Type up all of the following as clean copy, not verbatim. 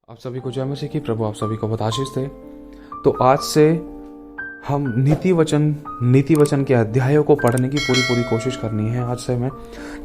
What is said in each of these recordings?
आप सभी को जय मसीह की। प्रभु आप सभी को बहुत आशीष दे। तो आज से हम नीति वचन के अध्यायों को पढ़ने की पूरी कोशिश करनी है आज से हमें,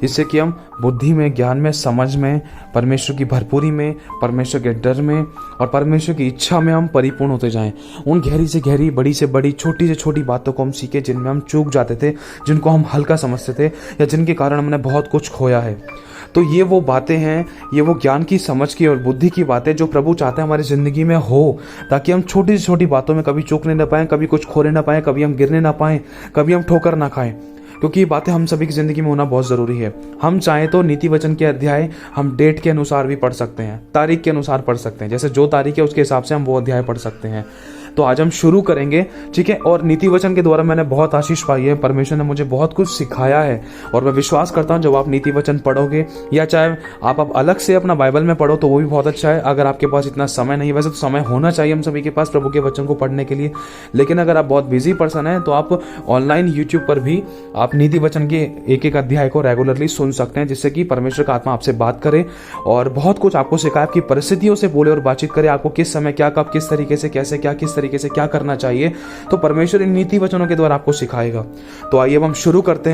जिससे कि हम बुद्धि में, ज्ञान में, समझ में, परमेश्वर की भरपूरी में, परमेश्वर के डर में और परमेश्वर की इच्छा में हम परिपूर्ण होते जाएं। उन गहरी से गहरी, बड़ी से बड़ी, छोटी से छोटी बातों को हम सीखे जिनमें हम चूक जाते थे, जिनको हम हल्का समझते थे या जिनके कारण हमने बहुत कुछ खोया है। तो ये वो बातें हैं, ये वो ज्ञान की, समझ की और बुद्धि की बातें जो प्रभु चाहते हैं हमारी ज़िंदगी में हो, ताकि हम छोटी से छोटी बातों में कभी चूकने ना पाएं, कभी कुछ खोने ना पाएं, कभी हम गिरने ना पाएं, कभी हम ठोकर ना खाएं। क्योंकि ये बातें हम सभी की ज़िंदगी में होना बहुत ज़रूरी है। हम चाहें तो नीति वचन के अध्याय हम डेट के अनुसार भी पढ़ सकते हैं, तारीख के अनुसार पढ़ सकते हैं, जैसे जो तारीख है उसके हिसाब से हम वो अध्याय पढ़ सकते हैं। तो आज हम शुरू करेंगे, ठीक है। और नीति वचन के द्वारा मैंने बहुत आशीष पाई है, परमेश्वर ने मुझे बहुत कुछ सिखाया है। और मैं विश्वास करता हूं जब आप नीति वचन पढ़ोगे, या चाहे आप अलग से अपना बाइबल में पढ़ो तो वो भी बहुत अच्छा है। अगर आपके पास इतना समय नहीं, वैसे तो समय होना चाहिए हम सभी के पास प्रभु के वचन को पढ़ने के लिए, लेकिन अगर आप बहुत बिजी पर्सन हैं तो आप ऑनलाइन यूट्यूब पर भी आप नीति वचन के एक एक अध्याय को रेगुलरली सुन सकते हैं, जिससे कि परमेश्वर का आत्मा आपसे बात करे और बहुत कुछ आपको सिखाए, आपकी परिस्थितियों से बोले और बातचीत करे, आपको किस समय क्या, कब, किस तरीके से, कैसे क्या, किस तरीके से क्या करना चाहिए। तो परमेश्वर इन नीति वचनों के द्वारा आपको सिखाएगा। तो आइए अब हम शुरू करते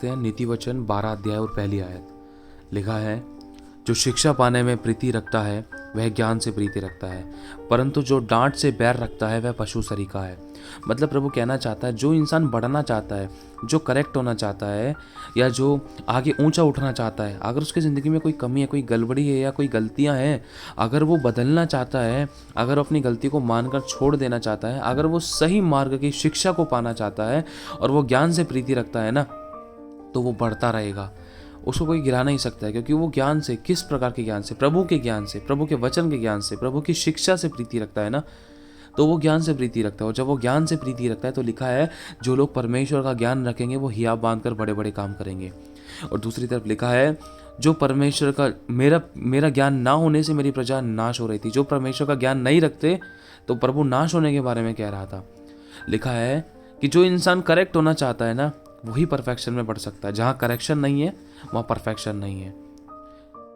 हैं नीति वचन 12 अध्याय और पहली आयत। लिखा है, जो शिक्षा पाने में प्रीति रखता है वह ज्ञान से प्रीति रखता है, परंतु जो डांट से बैर रखता है वह पशु सरीखा है। मतलब प्रभु कहना चाहता है, जो इंसान बढ़ना चाहता है, जो करेक्ट होना चाहता है, या जो आगे ऊंचा उठना चाहता है, अगर उसकी ज़िंदगी में कोई कमी है, कोई गड़बड़ी है या कोई गलतियां हैं, अगर वो बदलना चाहता है, अगर अपनी गलती को मानकर छोड़ देना चाहता है, अगर वो सही मार्ग की शिक्षा को पाना चाहता है और वो ज्ञान से प्रीति रखता है ना, तो वो बढ़ता रहेगा। उसको कोई गिरा नहीं सकता है, क्योंकि वो ज्ञान से, किस प्रकार के ज्ञान से? प्रभु के ज्ञान से, प्रभु के वचन के ज्ञान से, प्रभु की शिक्षा से प्रीति रखता है ना, तो वो ज्ञान से प्रीति रखता है। और जब वो ज्ञान से प्रीति रखता है तो लिखा है, जो लोग परमेश्वर का ज्ञान रखेंगे वो हियाव बांधकर बड़े बड़े काम करेंगे। और दूसरी तरफ लिखा है, जो परमेश्वर का, मेरा ज्ञान ना होने से मेरी प्रजा नाश हो रही थी। जो परमेश्वर का ज्ञान नहीं रखते तो प्रभु नाश होने के बारे में कह रहा था। लिखा है कि जो इंसान करेक्ट होना चाहता है ना, वही परफेक्शन में बढ़ सकता है। जहाँ करेक्शन नहीं है वहाँ परफेक्शन नहीं है।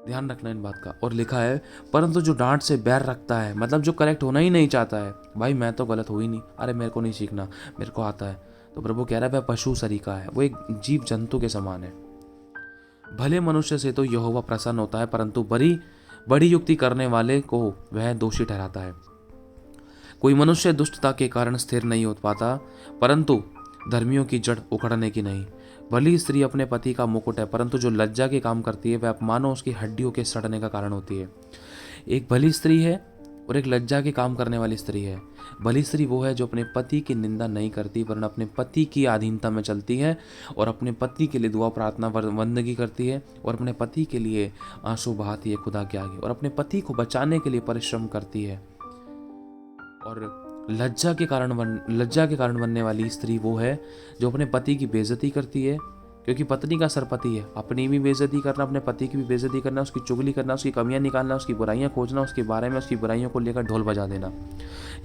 ध्यान रखना इन बात का। और लिखा है, परंतु जो डांट से बैर रखता है, मतलब जो करेक्ट होना ही नहीं चाहता है, भाई मैं तो गलत हो ही नहीं, अरे मेरे को नहीं सीखना, मेरे को आता है, तो प्रभु कह रहा है वह पशु सरीखा है, वो एक जीव जंतु के समान है। भले मनुष्य से तो यहोवा प्रसन्न होता है, परंतु बड़ी युक्ति करने वाले को वह दोषी ठहराता है। कोई मनुष्य दुष्टता के कारण स्थिर नहीं हो पाता, परंतु धर्मियों की जड़ उखड़ने की नहीं। भली स्त्री अपने पति का मुकुट है, परंतु जो लज्जा के काम करती है वह अपमानों उसकी हड्डियों के सड़ने का कारण होती है। एक भली स्त्री है और एक लज्जा के काम करने वाली स्त्री है। भली स्त्री वो है जो अपने पति की निंदा नहीं करती, वरन अपने पति की अधीनता में चलती है और अपने पति के लिए दुआ, प्रार्थना, बंदगी करती है और अपने पति के लिए आंसू बहाती है खुदा के आगे, और अपने पति को बचाने के लिए परिश्रम करती है। और लज्जा के कारण बनने वाली स्त्री वो है जो अपने पति की बेइज्जती करती है, क्योंकि पत्नी का सरपति है। अपनी भी बेइज्जती करना, अपने पति की भी बेइज्जती करना, उसकी चुगली करना, उसकी कमियां निकालना, उसकी बुराइयां खोजना, उसके बारे में, उसकी बुराइयों को लेकर ढोल बजा देना,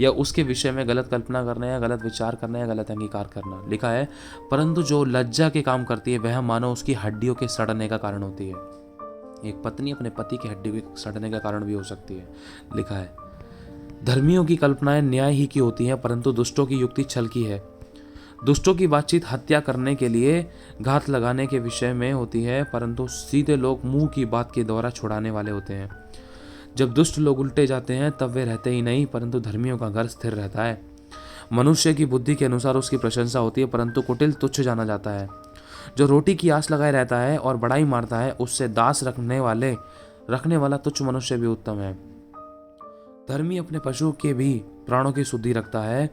या उसके विषय में गलत कल्पना करना, या गलत विचार करना, या गलत अंगीकार करना। लिखा है, परंतु जो लज्जा के काम करती है वह मानो उसकी हड्डियों के सड़ने का कारण होती है। एक पत्नी अपने पति की हड्डियों के सड़ने का कारण भी हो सकती है। लिखा है, धर्मियों की कल्पनाएं न्याय ही की होती हैं, परंतु दुष्टों की युक्ति छल की है। दुष्टों की बातचीत हत्या करने के लिए, घात लगाने के विषय में होती है, परंतु सीधे लोग मुंह की बात के द्वारा छुड़ाने वाले होते हैं। जब दुष्ट लोग उल्टे जाते हैं तब वे रहते ही नहीं, परंतु धर्मियों का घर स्थिर रहता है। मनुष्य की बुद्धि के अनुसार उसकी प्रशंसा होती है, परंतु कुटिल तुच्छ जाना जाता है। जो रोटी की आस लगाए रहता है और बड़ाई मारता है, उससे दास रखने वाला तुच्छ मनुष्य भी उत्तम है। धर्मी अपने पशु के भी प्राणों की शुद्धि रखता है,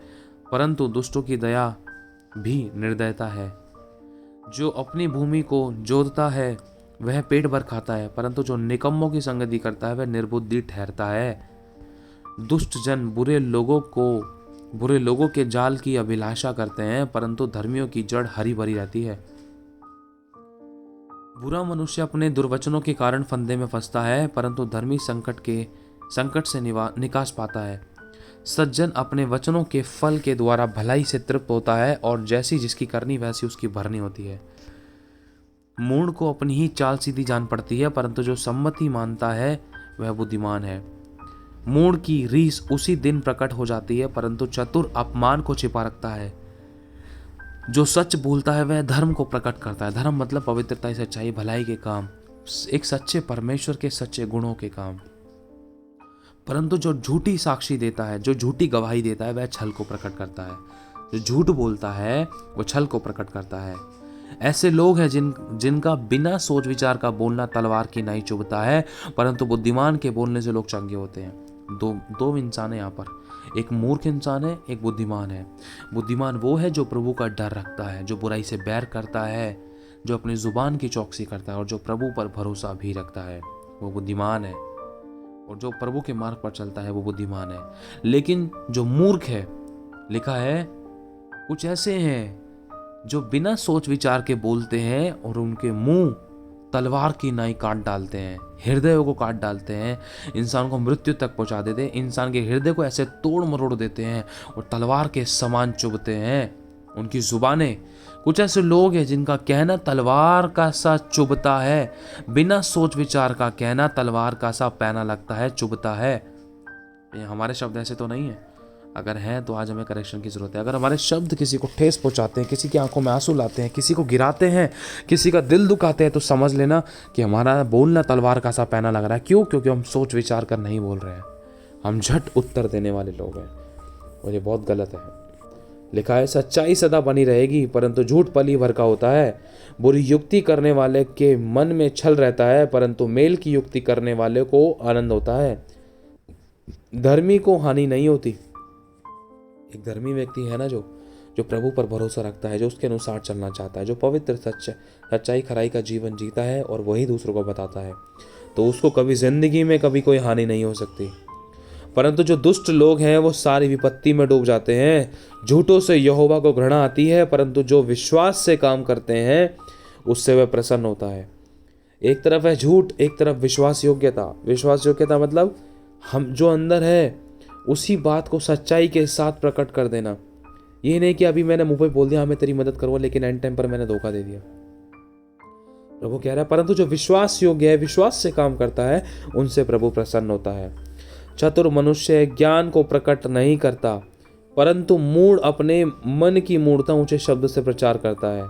परंतु दुष्टों की दया भी निर्दयता है। जो अपनी भूमि को जोतता है वह पेट भर खाता है, परंतु जो निकम्मों की संगति करता है वह निर्बुद्धि ठहरता है। दुष्ट जन बुरे लोगों के जाल की अभिलाषा करते हैं, परंतु धर्मियों की जड़ हरी भरी रहती है। बुरा मनुष्य अपने दुर्वचनों के कारण फंदे में फंसता है, परंतु धर्मी संकट से निकास पाता है। सज्जन अपने वचनों के फल के द्वारा भलाई से तृप्त होता है, और जैसी जिसकी करनी वैसी उसकी भरनी होती है। मूढ़ को अपनी ही चाल सीधी जान पड़ती है, परंतु जो सम्मति मानता है वह बुद्धिमान है। मूढ़ की रीस उसी दिन प्रकट हो जाती है, परंतु चतुर अपमान को छिपा रखता है। जो सच बोलता है वह धर्म को प्रकट करता है। धर्म मतलब पवित्रता, सच्चाई, भलाई के काम, एक सच्चे परमेश्वर के सच्चे गुणों के काम। परंतु जो झूठी साक्षी देता है, जो झूठी गवाही देता है, वह छल को प्रकट करता है। जो झूठ बोलता है वो छल को प्रकट करता है। ऐसे लोग हैं जिनका बिना सोच विचार का बोलना तलवार की नाई चुभता है, परंतु बुद्धिमान के बोलने से लोग चंगे होते हैं। दो इंसान है यहाँ पर, एक मूर्ख इंसान है, एक बुद्धिमान है। बुद्धिमान वो है जो प्रभु का डर रखता है, जो बुराई से बैर करता है, जो अपनी जुबान की चौकसी करता है और जो प्रभु पर भरोसा भी रखता है, वो बुद्धिमान है। और जो प्रभु के मार्ग पर चलता है वो बुद्धिमान है। लेकिन जो मूर्ख है, लिखा है कुछ ऐसे हैं जो बिना सोच विचार के बोलते हैं और उनके मुंह तलवार की नाई काट डालते हैं, हृदयों को काट डालते हैं, इंसान को मृत्यु तक पहुंचा देते हैं, इंसान के हृदय को ऐसे तोड़ मरोड़ देते हैं और तलवार के समान चुभते हैं उनकी जुबानें। कुछ ऐसे लोग हैं जिनका कहना तलवार का सा चुभता है, बिना सोच विचार का कहना तलवार का सा पैना लगता है, चुभता है। ये हमारे शब्द ऐसे तो नहीं है। अगर हैं तो आज हमें करेक्शन की ज़रूरत है। अगर हमारे शब्द किसी को ठेस पहुंचाते हैं, किसी की आंखों में आंसू लाते हैं, किसी को गिराते हैं, किसी का दिल दुखाते हैं, तो समझ लेना कि हमारा बोलना तलवार का सा पैना लग रहा है। क्यों? क्योंकि हम सोच विचार कर नहीं बोल रहे हैं, हम झट उत्तर देने वाले लोग हैं और ये बहुत गलत है। लिखा है सच्चाई सदा बनी रहेगी, परंतु झूठ पली भर का होता है। बुरी युक्ति करने वाले के मन में छल रहता है, परंतु मेल की युक्ति करने वाले को आनंद होता है। धर्मी को हानि नहीं होती। एक धर्मी व्यक्ति है ना, जो प्रभु पर भरोसा रखता है, जो उसके अनुसार चलना चाहता है, जो पवित्र सच्चाई खराई का जीवन जीता है और वही दूसरों को बताता है, तो उसको कभी जिंदगी में कभी कोई हानि नहीं हो सकती। परंतु जो दुष्ट लोग हैं वो सारी विपत्ति में डूब जाते हैं। झूठों से यहोवा को घृणा आती है, परंतु जो विश्वास से काम करते हैं उससे वह प्रसन्न होता है। एक तरफ है झूठ, एक तरफ विश्वास योग्यता। विश्वास योग्यता मतलब हम जो अंदर है उसी बात को सच्चाई के साथ प्रकट कर देना। ये नहीं कि अभी मैंने मुंह पे बोल दिया हमें तेरी मदद करो, लेकिन एंड टाइम पर मैंने धोखा दे दिया। प्रभु कह रहा है परंतु जो विश्वास योग्य है, विश्वास से काम करता है, उनसे प्रभु प्रसन्न होता है। चतुर मनुष्य ज्ञान को प्रकट नहीं करता, परंतु मूढ़ अपने मन की मूढ़ता ऊंचे शब्द से प्रचार करता है।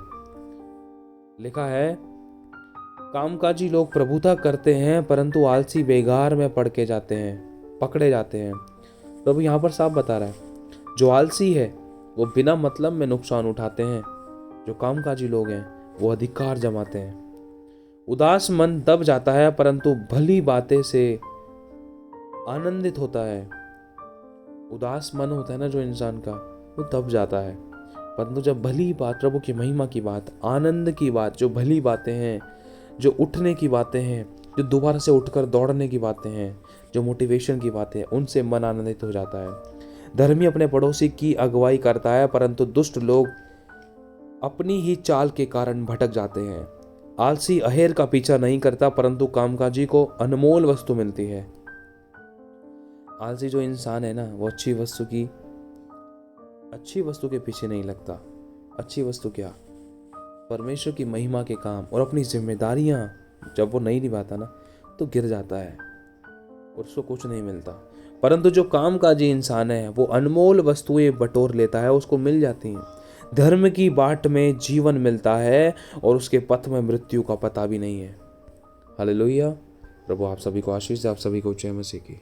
लिखा है कामकाजी लोग प्रभुता करते हैं, परंतु आलसी बेगार में पकड़े जाते हैं। प्रभु यहाँ पर साफ बता रहा है जो आलसी है वो बिना मतलब में नुकसान उठाते हैं, जो कामकाजी लोग हैं वो अधिकार जमाते हैं। उदास मन दब जाता है, परंतु भली बातें से आनंदित होता है। उदास मन होता है ना जो इंसान का, वो दब जाता है, परंतु जब भली बात, प्रभु की महिमा की बात, आनंद की बात, जो भली बातें हैं, जो उठने की बातें हैं, जो दोबारा से उठकर दौड़ने की बातें हैं, जो मोटिवेशन की बातें हैं, उनसे मन आनंदित हो जाता है। धर्मी अपने पड़ोसी की अगुवाई करता है, परंतु दुष्ट लोग अपनी ही चाल के कारण भटक जाते हैं। आलसी अहेर का पीछा नहीं करता, परंतु कामकाजी को अनमोल वस्तु मिलती है। आलसी जो इंसान है ना, वो अच्छी वस्तु के पीछे नहीं लगता। अच्छी वस्तु क्या? परमेश्वर की महिमा के काम और अपनी जिम्मेदारियां जब वो नहीं निभाता ना, तो गिर जाता है और उसको कुछ नहीं मिलता। परंतु जो कामकाजी इंसान है वो अनमोल वस्तुएं बटोर लेता है, उसको मिल जाती हैं। धर्म की बाट में जीवन मिलता है और उसके पथ में मृत्यु का पता भी नहीं है। हालेलुया। प्रभु आप सभी को आशीष दे, आप सभी को जय मसीह की।